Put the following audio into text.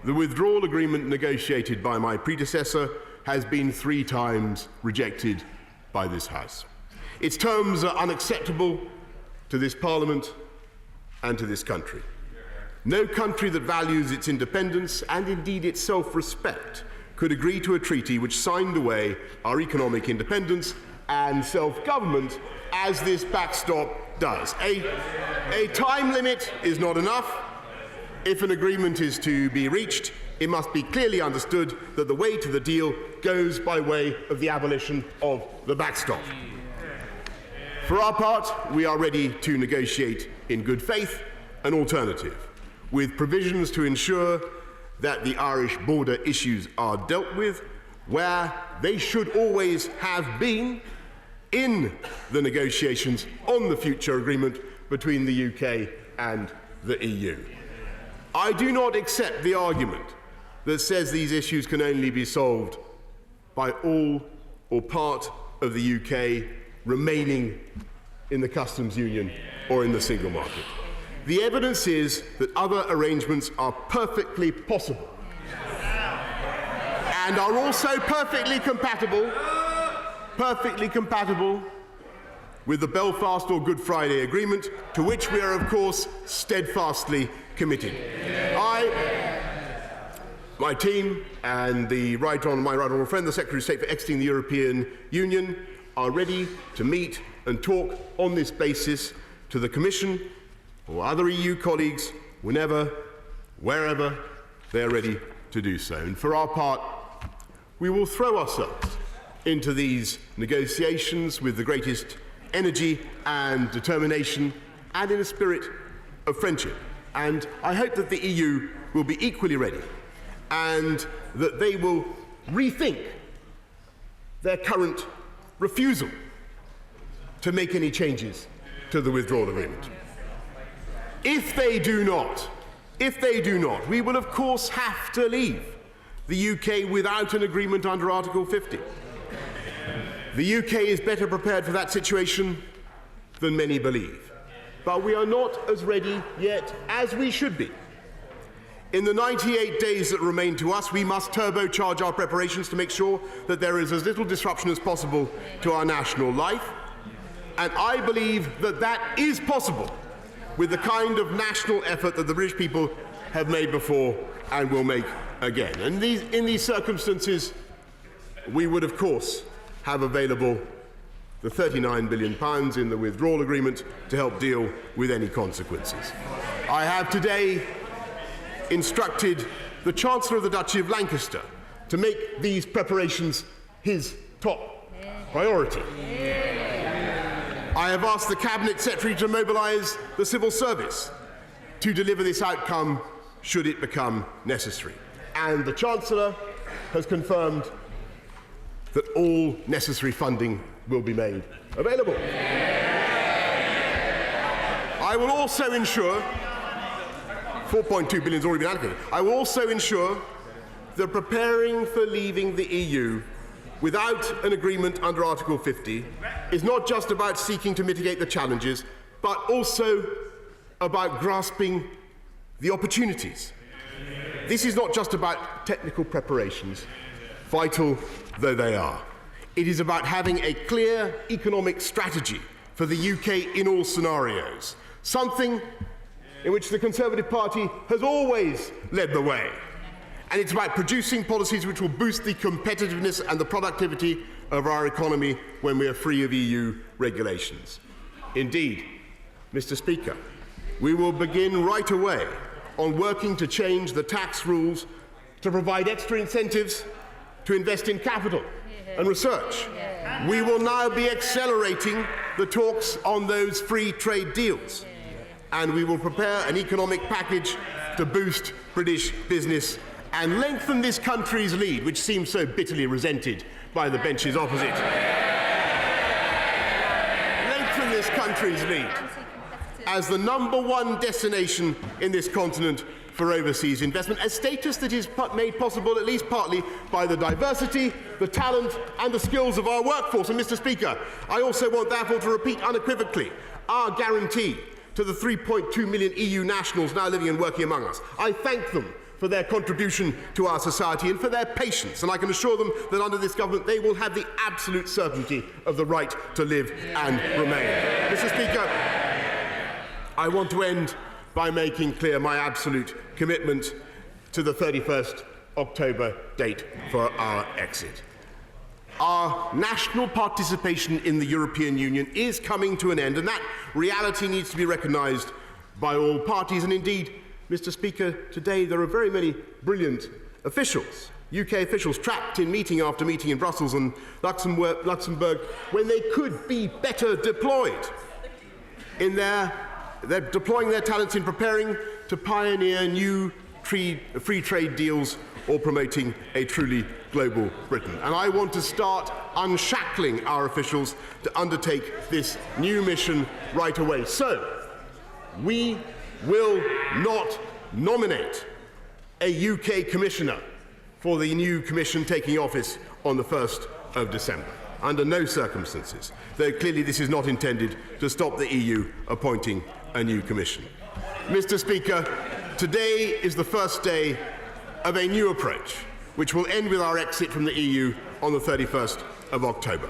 The withdrawal agreement negotiated by my predecessor has been 3 times rejected by this House. Its terms are unacceptable to this Parliament and to this country. No country that values its independence and indeed its self-respect could agree to a treaty which signed away our economic independence and self-government as this backstop does. A time limit is not enough. If an agreement is to be reached, it must be clearly understood that the way to the deal goes by way of the abolition of the backstop. For our part, we are ready to negotiate in good faith an alternative, with provisions to ensure that the Irish border issues are dealt with where they should always have been in the negotiations on the future agreement between the UK and the EU. I do not accept the argument that says these issues can only be solved by all or part of the UK remaining in the customs union or in the single market. The evidence is that other arrangements are perfectly possible and are also perfectly compatible with the Belfast or Good Friday Agreement, to which we are, of course, steadfastly committed. My team and my right honourable friend, the Secretary of State for Exiting the European Union, are ready to meet and talk on this basis to the Commission or other EU colleagues whenever, wherever they are ready to do so. And for our part, we will throw ourselves into these negotiations with the greatest energy and determination and in a spirit of friendship. And I hope that the EU will be equally ready and that they will rethink their current refusal to make any changes to the withdrawal agreement. If they do not, we will of course have to leave the UK without an agreement under Article 50. The UK is better prepared for that situation than many believe. But we are not as ready yet as we should be. In the 98 days that remain to us, we must turbocharge our preparations to make sure that there is as little disruption as possible to our national life. And I believe that that is possible with the kind of national effort that the British people have made before and will make again. And in these circumstances, we would, of course, have available the £39 billion in the withdrawal agreement to help deal with any consequences. I have today instructed the Chancellor of the Duchy of Lancaster to make these preparations his top priority. I have asked the Cabinet Secretary to mobilise the civil service to deliver this outcome should it become necessary. And the Chancellor has confirmed that all necessary funding will be made available. I will also ensure £4.2 billion has already been allocated. I will also ensure that preparing for leaving the EU without an agreement under Article 50 is not just about seeking to mitigate the challenges, but also about grasping the opportunities. This is not just about technical preparations, vital though they are. It is about having a clear economic strategy for the UK in all scenarios, something in which the Conservative Party has always led the way. And it's about producing policies which will boost the competitiveness and the productivity of our economy when we are free of EU regulations. Indeed, Mr. Speaker, we will begin right away on working to change the tax rules to provide extra incentives to invest in capital and research. We will now be accelerating the talks on those free trade deals, and we will prepare an economic package to boost British business and lengthen this country's lead, which seems so bitterly resented by the benches opposite. Lengthen this country's lead as the #1 destination in this continent for overseas investment, a status that is made possible at least partly by the diversity, the talent and the skills of our workforce. And Mr. Speaker, I also want therefore to repeat unequivocally our guarantee to the 3.2 million EU nationals now living and working among us. I thank them for their contribution to our society and for their patience. And I can assure them that under this government they will have the absolute certainty of the right to live and remain. Mr. Speaker, I want to end by making clear my absolute commitment to the 31st October date for our exit. Our national participation in the European Union is coming to an end, and that reality needs to be recognised by all parties. And indeed, Mr. Speaker, today there are very many brilliant officials, UK officials, trapped in meeting after meeting in Brussels and Luxembourg when they could be better deployed. They're deploying their talents in preparing to pioneer new free trade deals or promoting a truly global Britain. And I want to start unshackling our officials to undertake this new mission right away. So, we will not nominate a UK commissioner for the new commission taking office on the 1st of December. Under no circumstances, though clearly this is not intended to stop the EU appointing a new commission. Mr. Speaker, today is the first day of a new approach, which will end with our exit from the EU on the 31st of October.